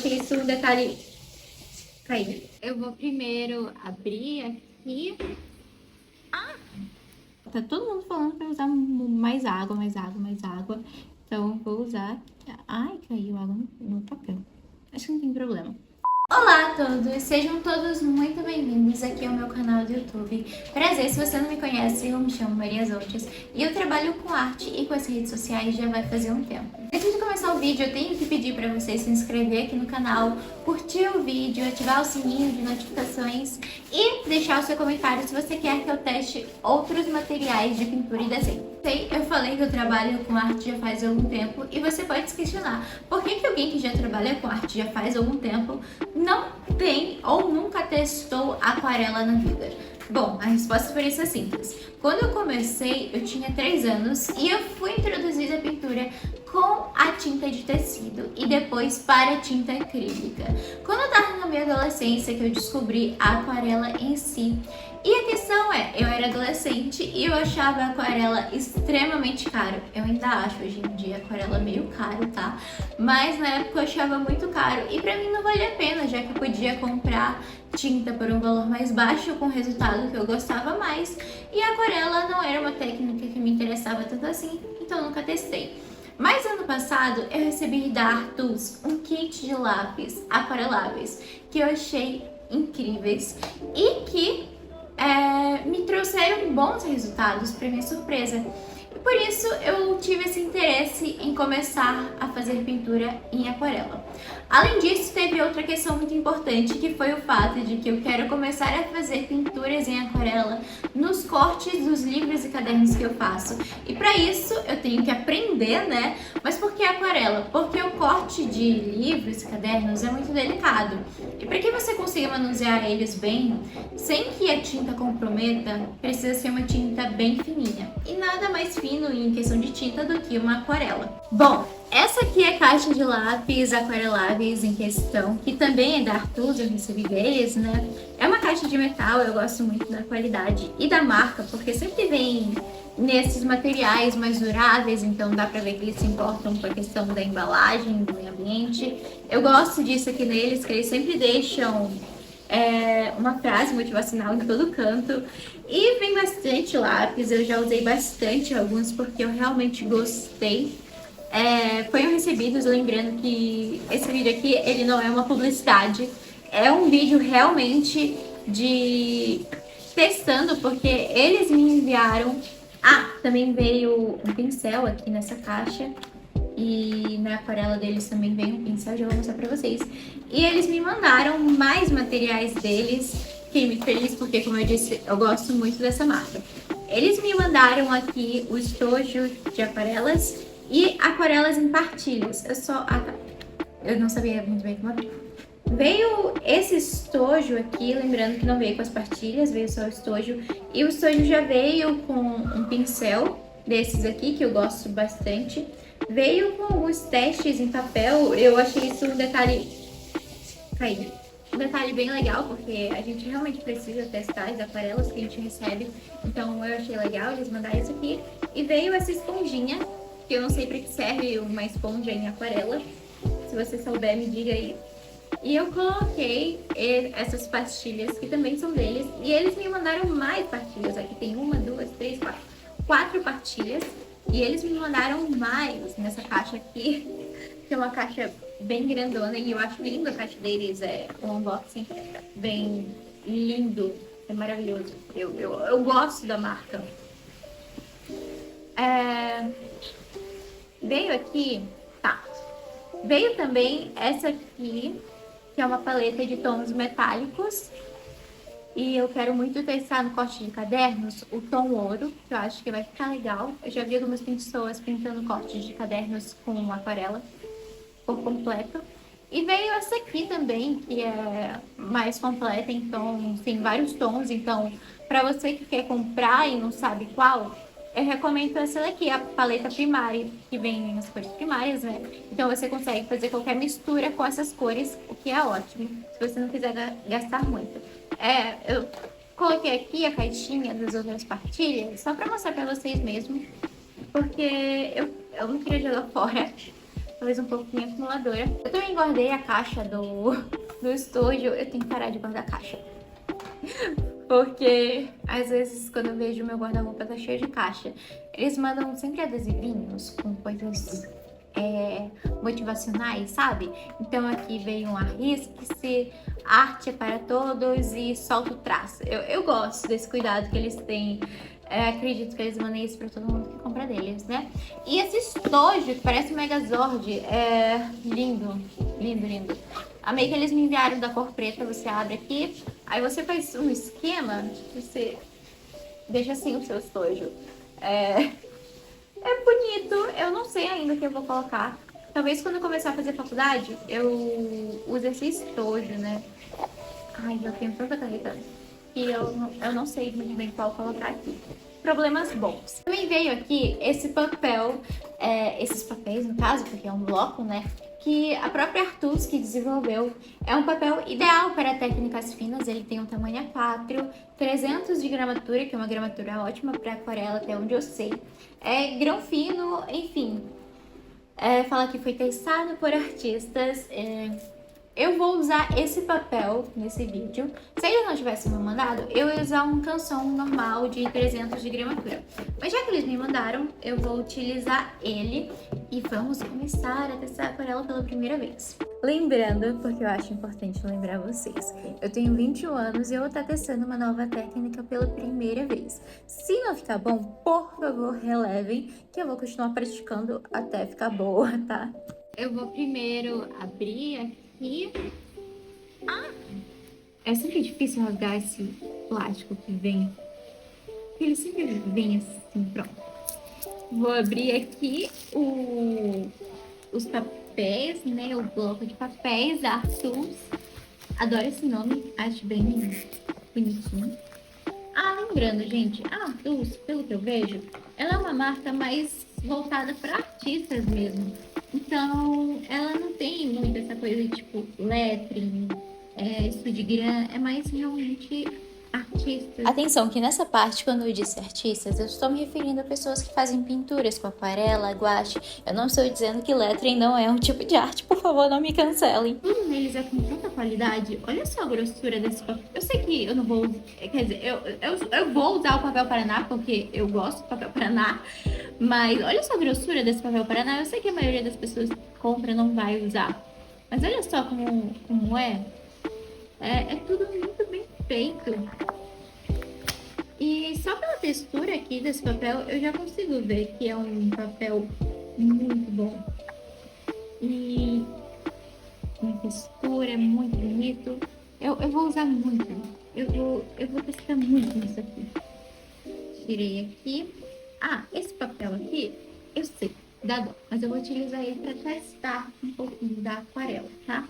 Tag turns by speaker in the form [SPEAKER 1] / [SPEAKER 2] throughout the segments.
[SPEAKER 1] achei isso um detalhe caído. Eu vou primeiro abrir aqui. Tá todo mundo falando pra usar mais água, mais água, mais água. Então, vou usar... Ai, caiu água no papel. Acho que não tem problema. Olá a todos, sejam todos muito bem-vindos aqui ao meu canal do YouTube. Prazer, se você não me conhece, eu me chamo Maria Zontes e eu trabalho com arte e com as redes sociais já vai fazer um tempo. Antes de começar o vídeo, eu tenho que pedir para vocês se inscrever aqui no canal, curtir o vídeo, ativar o sininho de notificações e deixar o seu comentário se você quer que eu teste outros materiais de pintura e desenho. Eu falei que eu trabalho com arte já faz algum tempo e você pode se questionar por que alguém que já trabalha com arte já faz algum tempo não tem ou nunca testou aquarela na vida? Bom, a resposta para isso é simples. Quando eu comecei, eu tinha 3 anos e eu fui introduzida à pintura com a tinta de tecido e depois para a tinta acrílica. Quando eu estava na minha adolescência que eu descobri a aquarela em si. E a questão é, eu era adolescente e eu achava a aquarela extremamente caro. Eu ainda acho hoje em dia a aquarela meio caro, tá? Mas na época eu achava muito caro e pra mim não valia a pena, já que eu podia comprar tinta por um valor mais baixo com o resultado que eu gostava mais. E a aquarela não era uma técnica que me interessava tanto assim, então eu nunca testei. Mas ano passado eu recebi da Artus um kit de lápis aquareláveis que eu achei incríveis e que me trouxeram bons resultados para minha surpresa. E por isso eu tive esse interesse em começar a fazer pintura em aquarela. Além disso, teve outra questão muito importante, que foi o fato de que eu quero começar a fazer pinturas em aquarela nos cortes dos livros e cadernos que eu faço. E para isso eu tenho que aprender, né? Mas por que aquarela? Porque o corte de livros e cadernos é muito delicado. E para que você consiga manusear eles bem, sem que a tinta comprometa, precisa ser uma tinta bem fininha. E nada mais fino em questão de tinta do que uma aquarela. Bom, essa aqui é a caixa de lápis aquareláveis em questão, que também é da Artus, eu recebi deles, né? É uma caixa de metal, eu gosto muito da qualidade e da marca, porque sempre vem nesses materiais mais duráveis, então dá pra ver que eles se importam com a questão da embalagem, do meio ambiente. Eu gosto disso aqui neles, que eles sempre deixam uma frase motivacional em todo canto. E vem bastante lápis, eu já usei bastante alguns porque eu realmente gostei. Foram recebidos, lembrando que esse vídeo aqui, ele não é uma publicidade, é um vídeo realmente de testando, porque eles me enviaram. Também veio um pincel aqui nessa caixa e na aquarela deles também veio um pincel, já vou mostrar pra vocês. E eles me mandaram mais materiais deles, fiquei muito feliz porque, como eu disse, eu gosto muito dessa marca. Eles me mandaram aqui o estojo de aquarelas e aquarelas em partilhas. Eu não sabia muito bem como abrir. Veio esse estojo aqui, lembrando que não veio com as partilhas, veio só o estojo. E o estojo já veio com um pincel desses aqui, que eu gosto bastante. Veio com alguns testes em papel, eu achei isso um detalhe caído. Um detalhe bem legal, porque a gente realmente precisa testar as aquarelas que a gente recebe. Então eu achei legal eles mandarem isso aqui. E veio essa esponjinha, que eu não sei para que serve uma esponja em aquarela. Se você souber, me diga aí. E eu coloquei essas pastilhas, que também são deles. E eles me mandaram mais pastilhas. Aqui tem 1, 2, 3, 4. 4 pastilhas. E eles me mandaram mais nessa caixa aqui, que é uma caixa bem grandona. E eu acho lindo a caixa deles, o unboxing bem lindo, é maravilhoso. Eu gosto da marca. Veio aqui, veio também essa aqui, que é uma paleta de tons metálicos. E eu quero muito testar no corte de cadernos o tom ouro, que eu acho que vai ficar legal. Eu já vi algumas pessoas pintando cortes de cadernos com aquarela por completo. E veio essa aqui também, que é mais completa, então tem vários tons. Então, para você que quer comprar e não sabe qual, eu recomendo essa daqui, a paleta primária, que vem as cores primárias, né? Então você consegue fazer qualquer mistura com essas cores, o que é ótimo, se você não quiser gastar muito. Eu coloquei aqui a caixinha das outras partilhas, só pra mostrar pra vocês mesmo, porque eu não queria jogar fora. talvez um pouquinho acumuladora. Eu também guardei a caixa do estojo, eu tenho que parar de guardar a caixa. Porque às vezes quando eu vejo meu guarda-roupa tá cheio de caixa, eles mandam sempre adesivinhos com coisas motivacionais, sabe? Então aqui veio um arrisque-se, arte é para todos e solta o traço. Eu gosto desse cuidado que eles têm. Acredito que eles mandem isso pra todo mundo que compra deles, né? E esse estojo, que parece um Megazord, é lindo, lindo, lindo. Amei que eles me enviaram da cor preta, você abre aqui, aí você faz um esquema, você deixa assim o seu estojo. É bonito, eu não sei ainda o que eu vou colocar. Talvez quando eu começar a fazer faculdade, eu use esse estojo, né? Ai, eu tenho tanta caneta que eu não sei muito bem qual colocar aqui. Problemas bons. Também veio aqui esse papel, esses papéis no caso, porque é um bloco, né? Que a própria Artus que desenvolveu. É um papel ideal para técnicas finas, ele tem um tamanho A4, 300 de gramatura, que é uma gramatura ótima para aquarela, até onde eu sei. É grão fino, enfim. Fala que foi testado por artistas. Eu vou usar esse papel nesse vídeo. Se ele não tivesse me mandado, eu ia usar um canção normal de 300 de gramatura. Mas já que eles me mandaram, eu vou utilizar ele e vamos começar a testar a aquarela pela primeira vez. Lembrando, porque eu acho importante lembrar vocês, eu tenho 21 anos e eu vou estar testando uma nova técnica pela primeira vez. Se não ficar bom, por favor, relevem, que eu vou continuar praticando até ficar boa, tá? Eu vou primeiro abrir aqui. É sempre difícil rasgar esse plástico que vem. Porque ele sempre vem assim, pronto. Vou abrir aqui os papéis, né? O bloco de papéis da Artus. Adoro esse nome, acho bem bonitinho. Lembrando, gente, a Artus, pelo que eu vejo, ela é uma marca mais voltada para artistas mesmo. Então, ela não tem muito essa coisa de tipo lettering, Speedgram, é mais realmente artistas. Atenção que nessa parte, quando eu disse artistas, eu estou me referindo a pessoas que fazem pinturas com aquarela, guache. Eu não estou dizendo que lettering não é um tipo de arte, por favor, não me cancelem. Tudo neles é com tanta qualidade. Olha só a grossura desse papel. Eu sei que eu não vou... Quer dizer, eu vou usar o papel Paraná, porque eu gosto do papel Paraná. Mas olha só a grossura desse papel Paraná. Eu sei que a maioria das pessoas que compra não vai usar. Mas olha só como é. É tudo muito bem feito. E só pela textura aqui desse papel, eu já consigo ver que é um papel muito bom. E com textura, muito bonito. Eu vou usar muito. Eu vou testar muito nisso aqui. Tirei aqui. Esse papel aqui, eu sei, dá dó. Mas eu vou utilizar ele para testar um pouquinho da aquarela, tá?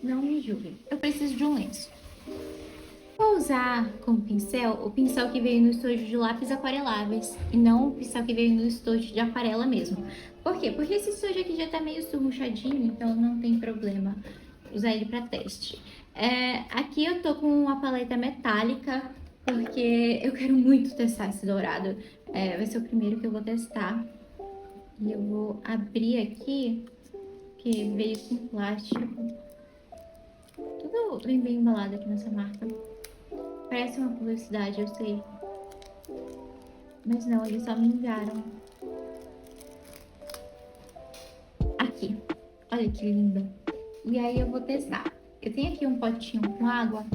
[SPEAKER 1] Não me julguem. Eu preciso de um lenço. Vou usar como pincel o pincel que veio no estojo de lápis aquareláveis e não o pincel que veio no estojo de aquarela mesmo. Por quê? Porque esse estojo aqui já tá meio surruchadinho, então não tem problema usar ele para teste. Aqui eu tô com uma paleta metálica, porque eu quero muito testar esse dourado. Vai ser o primeiro que eu vou testar. E eu vou abrir aqui, que veio com plástico. Tudo bem embalado aqui nessa marca. Parece uma publicidade, eu sei. Mas não, eles só me enviaram. Aqui. Olha que linda. E aí eu vou testar. Eu tenho aqui um potinho com água.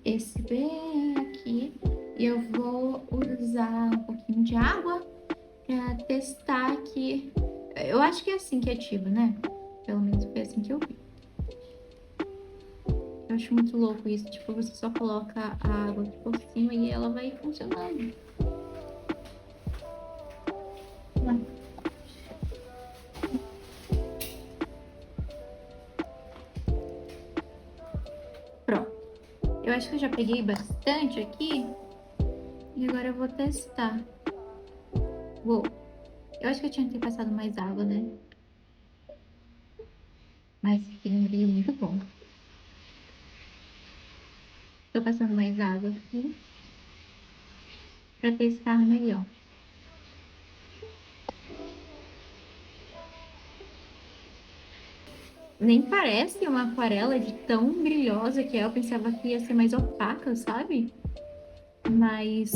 [SPEAKER 1] Esse bem aqui. E eu vou usar um pouquinho de água pra testar aqui. Eu acho que é assim que ativa, né? Pelo menos foi assim que eu vi. Eu acho muito louco isso, tipo, você só coloca a água aqui por cima e ela vai funcionando. Pronto. Eu acho que eu já peguei bastante aqui. E agora eu vou testar. Eu acho que eu tinha que ter passado mais água, né? Mas aqui não veio muito bom. Tô passando mais água aqui pra testar melhor. Nem parece uma aquarela de tão brilhosa que é. Eu pensava que ia ser mais opaca, sabe? Mas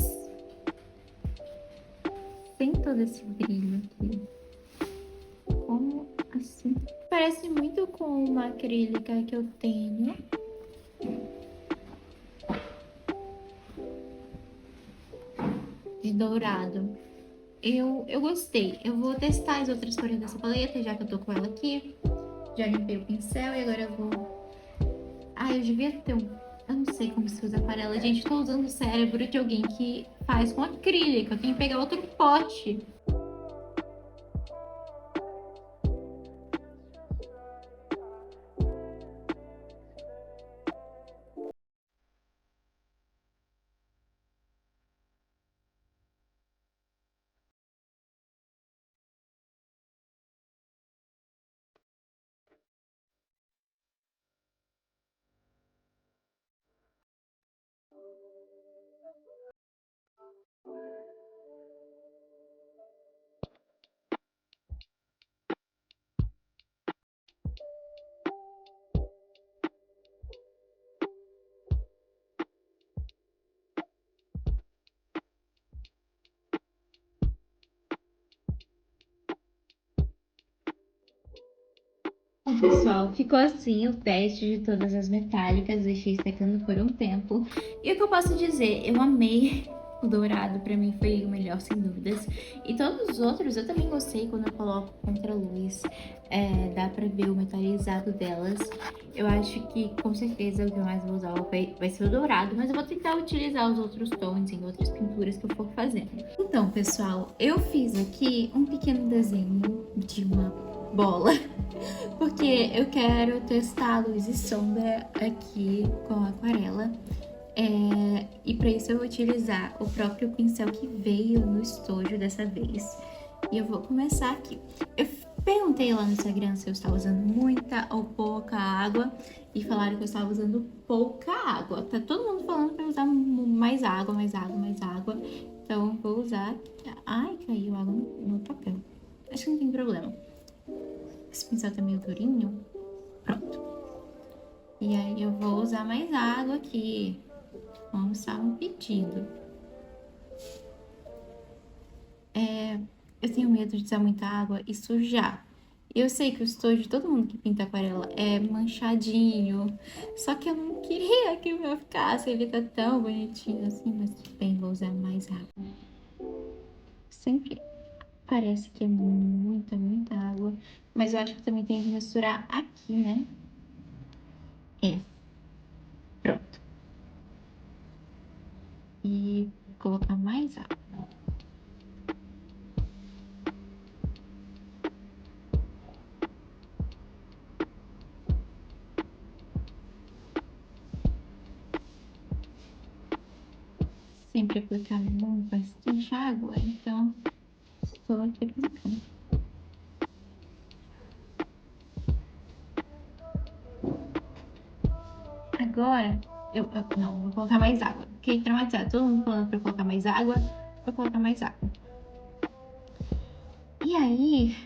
[SPEAKER 1] tem todo esse brilho aqui. Como assim? Parece muito com uma acrílica que eu tenho. De dourado. Eu gostei. Eu vou testar as outras cores dessa paleta, já que eu tô com ela aqui. Já limpei o pincel e agora eu vou... Ah, eu devia ter um... Eu não sei como se usa aquarela. Gente, tô usando o cérebro de alguém que faz com acrílica. Eu tenho que pegar outro pote. Bom, pessoal, ficou assim o teste de todas as metálicas, deixei secando por um tempo. E o que eu posso dizer? Eu amei o dourado, pra mim foi o melhor, sem dúvidas. E todos os outros eu também gostei quando eu coloco contra a luz, dá pra ver o metalizado delas. Eu acho que com certeza o que eu mais vou usar vai ser o dourado, mas eu vou tentar utilizar os outros tons em outras pinturas que eu for fazendo. Então, pessoal, eu fiz aqui um pequeno desenho de uma bola. Porque eu quero testar a luz e sombra aqui com a aquarela. E para isso eu vou utilizar o próprio pincel que veio no estojo dessa vez. E eu vou começar aqui. Eu perguntei lá no Instagram se eu estava usando muita ou pouca água. E falaram que eu estava usando pouca água. Tá todo mundo falando para usar mais água, mais água, mais água. Então eu vou usar... Ai, caiu água no papel. Acho que não tem problema. Esse pincel tá meio durinho. Pronto. E aí eu vou usar mais água aqui, como estavam pedindo. Eu tenho medo de usar muita água e sujar. Eu sei que o estojo de todo mundo que pinta aquarela é manchadinho, só que eu não queria que o meu ficasse, ele tá tão bonitinho assim, mas tudo bem, vou usar mais água. Sempre parece que é muita, muita água, mas eu acho que também tem que misturar aqui, né? É, pronto. E colocar mais água. Sempre aplicar bastante água, então estou aqui aplicando. Agora, não, vou colocar mais água. Fiquei traumatizada, todo mundo falando pra eu colocar mais água, vou colocar mais água. E aí,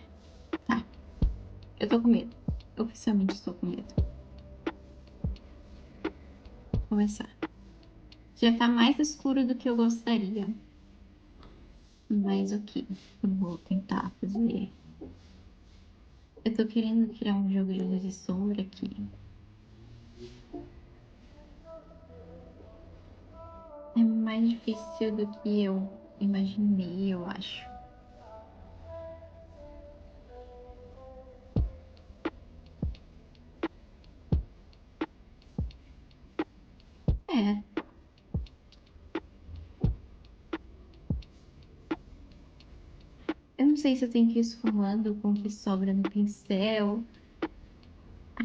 [SPEAKER 1] tá, eu tô com medo. Oficialmente estou com medo. Vou começar. Já tá mais escuro do que eu gostaria. Mas ok, eu vou tentar fazer. Eu tô querendo criar um jogo de luz e sombra aqui. É mais difícil do que eu imaginei, eu acho. É, eu não sei se eu tenho que ir esfumando com o que sobra no pincel.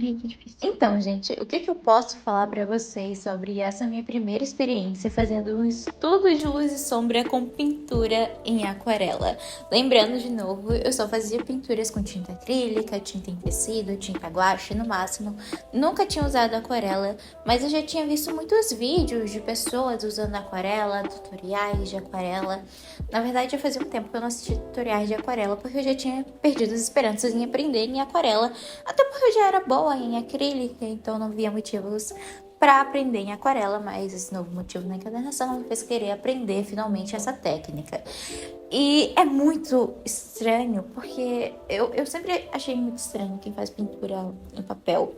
[SPEAKER 1] Ai, que difícil.
[SPEAKER 2] Então, gente, o que que eu posso falar pra vocês sobre essa minha primeira experiência fazendo um estudo de luz e sombra com pintura em aquarela? Lembrando de novo, eu só fazia pinturas com tinta acrílica, tinta em tecido, tinta guache no máximo. Nunca tinha usado aquarela, mas eu já tinha visto muitos vídeos de pessoas usando aquarela, tutoriais de aquarela. Na verdade, já fazia um tempo que eu não assistia tutoriais de aquarela, porque eu já tinha perdido as esperanças em aprender em aquarela, até porque eu já era boa em acrílica, então não via motivos para aprender em aquarela, mas esse novo motivo na encadernação me fez querer aprender finalmente essa técnica. E é muito estranho, porque eu sempre achei muito estranho quem faz pintura em papel.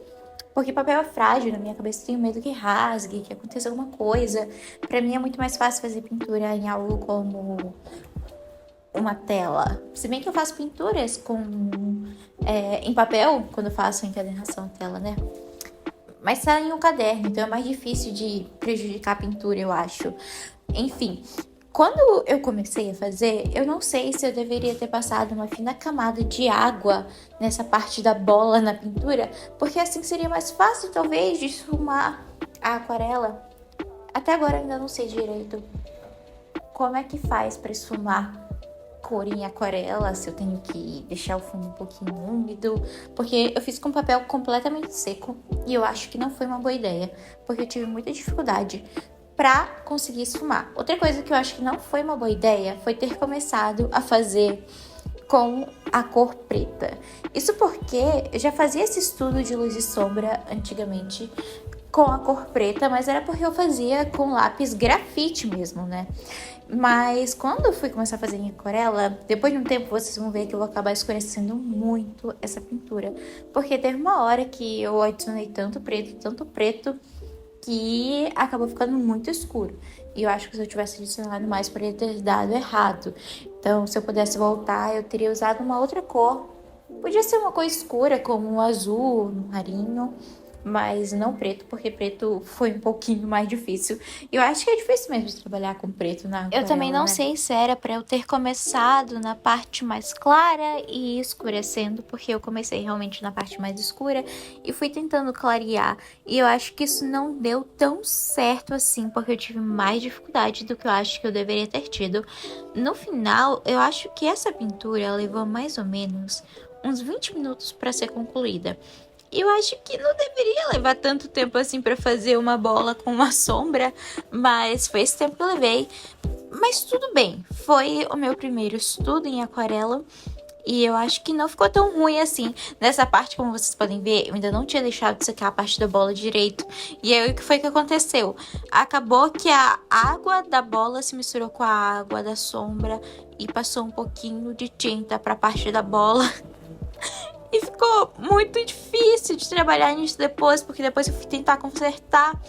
[SPEAKER 2] Porque papel é frágil, na minha cabeça eu tenho medo que rasgue, que aconteça alguma coisa. Pra mim é muito mais fácil fazer pintura em algo como uma tela. Se bem que eu faço pinturas em papel, quando eu faço encadernação tela, né? Mas tá em um caderno, então é mais difícil de prejudicar a pintura, eu acho. Enfim, quando eu comecei a fazer, eu não sei se eu deveria ter passado uma fina camada de água nessa parte da bola na pintura, porque assim seria mais fácil, talvez, de esfumar a aquarela. Até agora eu ainda não sei direito como é que faz para esfumar cor em aquarela, se eu tenho que deixar o fundo um pouquinho úmido, porque eu fiz com papel completamente seco e eu acho que não foi uma boa ideia, porque eu tive muita dificuldade para conseguir esfumar. Outra coisa que eu acho que não foi uma boa ideia foi ter começado a fazer com a cor preta. Isso porque eu já fazia esse estudo de luz e sombra antigamente com a cor preta, mas era porque eu fazia com lápis grafite mesmo, né? Mas quando eu fui começar a fazer em aquarela, depois de um tempo vocês vão ver que eu vou acabar escurecendo muito essa pintura. Porque teve uma hora que eu adicionei tanto preto, que acabou ficando muito escuro. E eu acho que se eu tivesse adicionado mais, poderia ter dado errado. Então, se eu pudesse voltar, eu teria usado uma outra cor. Podia ser uma cor escura, como um azul, um marinho, mas não preto, porque preto foi um pouquinho mais difícil. Eu acho que é difícil mesmo de trabalhar com preto na aquarela,
[SPEAKER 1] Eu também não
[SPEAKER 2] né?
[SPEAKER 1] sei se era pra eu ter começado na parte mais clara e ir escurecendo, porque eu comecei realmente na parte mais escura e fui tentando clarear. E eu acho que isso não deu tão certo assim, porque eu tive mais dificuldade do que eu acho que eu deveria ter tido. No final, eu acho que essa pintura levou mais ou menos uns 20 minutos para ser concluída. E eu acho que não deveria levar tanto tempo assim para fazer uma bola com uma sombra, mas foi esse tempo que eu levei. Mas tudo bem, foi o meu primeiro estudo em aquarela e eu acho que não ficou tão ruim assim. Nessa parte, como vocês podem ver, eu ainda não tinha deixado de secar a parte da bola direito. E aí o que foi que aconteceu? Acabou que a água da bola se misturou com a água da sombra e passou um pouquinho de tinta para a parte da bola. E ficou muito difícil de trabalhar nisso depois, porque depois eu fui tentar consertar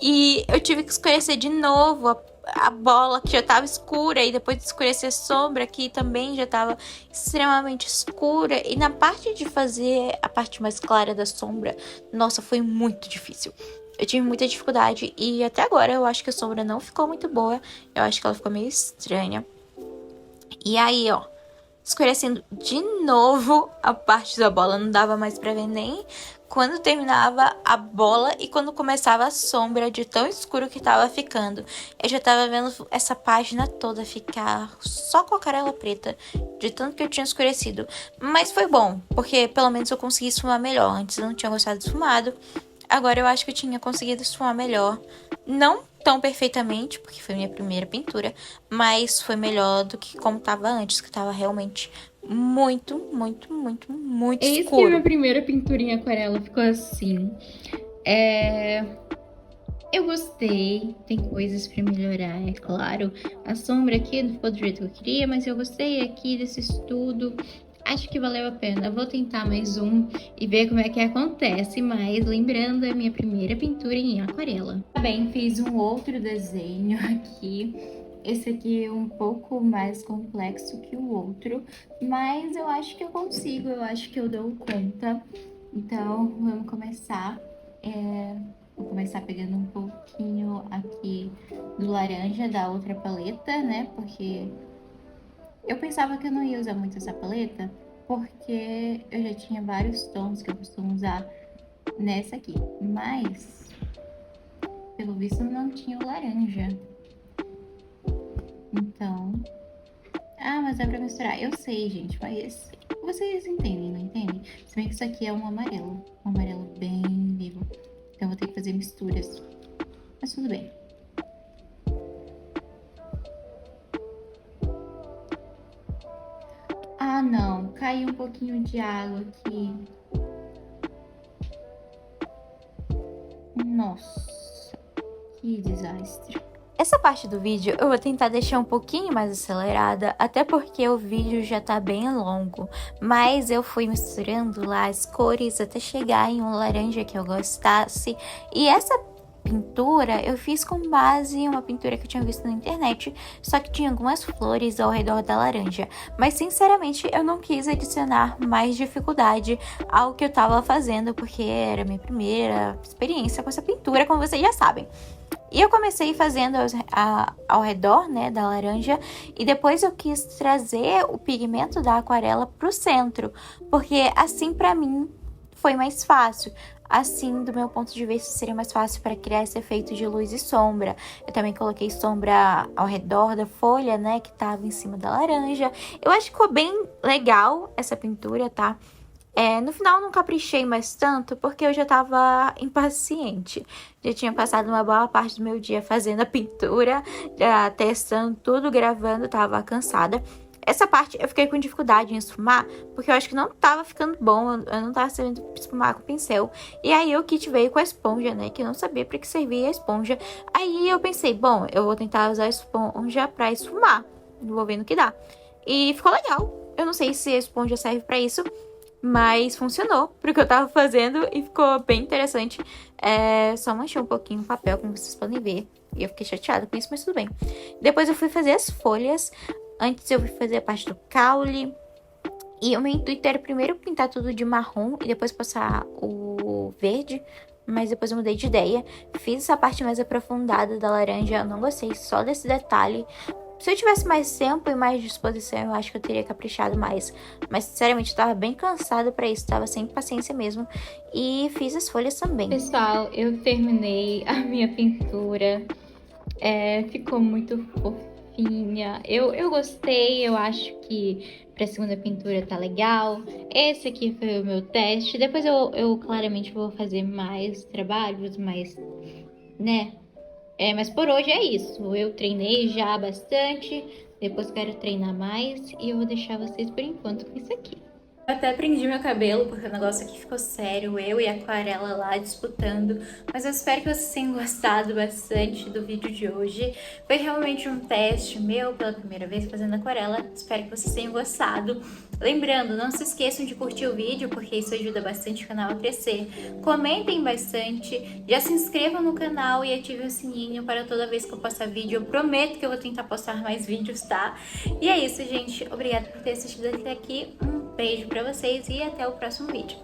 [SPEAKER 1] e eu tive que escurecer de novo a bola que já estava escura e depois de escurecer a sombra que também já estava extremamente escura. E na parte de fazer a parte mais clara da sombra, nossa, foi muito difícil. Eu tive muita dificuldade e até agora eu acho que a sombra não ficou muito boa. Eu acho que ela ficou meio estranha. E aí, ó, escurecendo de novo a parte da bola, não dava mais pra ver nem quando terminava a bola e quando começava a sombra, de tão escuro que tava ficando. Eu já tava vendo essa página toda ficar só com a aquarela preta, de tanto que eu tinha escurecido. Mas foi bom, porque pelo menos eu consegui esfumar melhor. Antes eu não tinha gostado de esfumado, agora eu acho que eu tinha conseguido esfumar melhor. Não tão perfeitamente, porque foi minha primeira pintura, mas foi melhor do que como tava antes, que tava realmente muito
[SPEAKER 3] Eis que minha
[SPEAKER 1] escuro.
[SPEAKER 3] primeira pintura em aquarela ficou assim. Eu gostei, tem coisas pra melhorar, é claro. A sombra aqui não ficou do jeito que eu queria, mas eu gostei aqui desse estudo. Acho que valeu a pena. Vou tentar mais um e ver como é que acontece. Mas lembrando, é minha primeira pintura em aquarela. Também fiz um outro desenho aqui. Esse aqui é um pouco mais complexo que o outro, mas eu acho que eu consigo, eu acho que eu dou conta. Então, vamos começar. Vou começar pegando um pouquinho aqui do laranja da outra paleta, né? Porque eu pensava que eu não ia usar muito essa paleta, porque eu já tinha vários tons que eu costumo usar nessa aqui. Mas, pelo visto, não tinha o laranja. Então... Ah, mas dá pra misturar. Eu sei, gente, mas vocês entendem, não entendem? Se bem que isso aqui é um amarelo bem vivo. Então eu vou ter que fazer misturas. Mas tudo bem. Ah, não. Caiu um pouquinho de água aqui. Nossa, que desastre.
[SPEAKER 2] Essa parte do vídeo eu vou tentar deixar um pouquinho mais acelerada, até porque o vídeo já tá bem longo, mas eu fui misturando lá as cores até chegar em um laranja que eu gostasse, e essa pintura eu fiz com base em uma pintura que eu tinha visto na internet, só que tinha algumas flores ao redor da laranja, mas sinceramente eu não quis adicionar mais dificuldade ao que eu tava fazendo, porque era minha primeira experiência com essa pintura, como vocês já sabem. E eu comecei fazendo ao redor, né, da laranja, e depois eu quis trazer o pigmento da aquarela pro centro, porque assim pra mim foi mais fácil. Assim, do meu ponto de vista, seria mais fácil para criar esse efeito de luz e sombra. Eu também coloquei sombra ao redor da folha, né, que tava em cima da laranja. Eu acho que ficou bem legal essa pintura, tá? No final não caprichei mais tanto, porque eu já tava impaciente. Já tinha passado uma boa parte do meu dia fazendo a pintura, já testando tudo, gravando, tava cansada. Essa parte eu fiquei com dificuldade em esfumar, porque eu acho que não tava ficando bom, eu não tava sabendo esfumar com o pincel. E aí o kit veio com a esponja, né, que eu não sabia pra que servia a esponja. Aí eu pensei, bom, eu vou tentar usar a esponja pra esfumar, vou ver no que dá. E ficou legal, eu não sei se a esponja serve pra isso, mas funcionou pro que eu tava fazendo e ficou bem interessante. Só manchou um pouquinho o papel, como vocês podem ver. E eu fiquei chateada com isso, mas tudo bem. Depois eu fui fazer as folhas. Antes eu fui fazer a parte do caule. E o meu intuito era primeiro pintar tudo de marrom e depois passar o verde. Mas depois eu mudei de ideia. Fiz essa parte mais aprofundada da laranja. Eu não gostei só desse detalhe. Se eu tivesse mais tempo e mais disposição, eu acho que eu teria caprichado mais. Mas, sinceramente, eu tava bem cansada pra isso. Tava sem paciência mesmo. E fiz as folhas também.
[SPEAKER 3] Pessoal, eu terminei a minha pintura. Ficou muito fofinha. Eu gostei, eu acho que pra segunda pintura tá legal. Esse aqui foi o meu teste. Depois eu claramente vou fazer mais trabalhos, mais, né? Mas por hoje é isso. Eu treinei já bastante. Depois quero treinar mais. E eu vou deixar vocês por enquanto com isso aqui.
[SPEAKER 2] Eu até prendi meu cabelo, porque o negócio aqui ficou sério, eu e a aquarela lá disputando, mas eu espero que vocês tenham gostado bastante do vídeo de hoje. Foi realmente um teste meu pela primeira vez fazendo aquarela, espero que vocês tenham gostado. Lembrando, não se esqueçam de curtir o vídeo, porque isso ajuda bastante o canal a crescer. Comentem bastante, já se inscrevam no canal e ativem o sininho para toda vez que eu postar vídeo. Eu prometo que eu vou tentar postar mais vídeos, tá? E é isso, gente. Obrigada por ter assistido até aqui. Beijo pra vocês e até o próximo vídeo.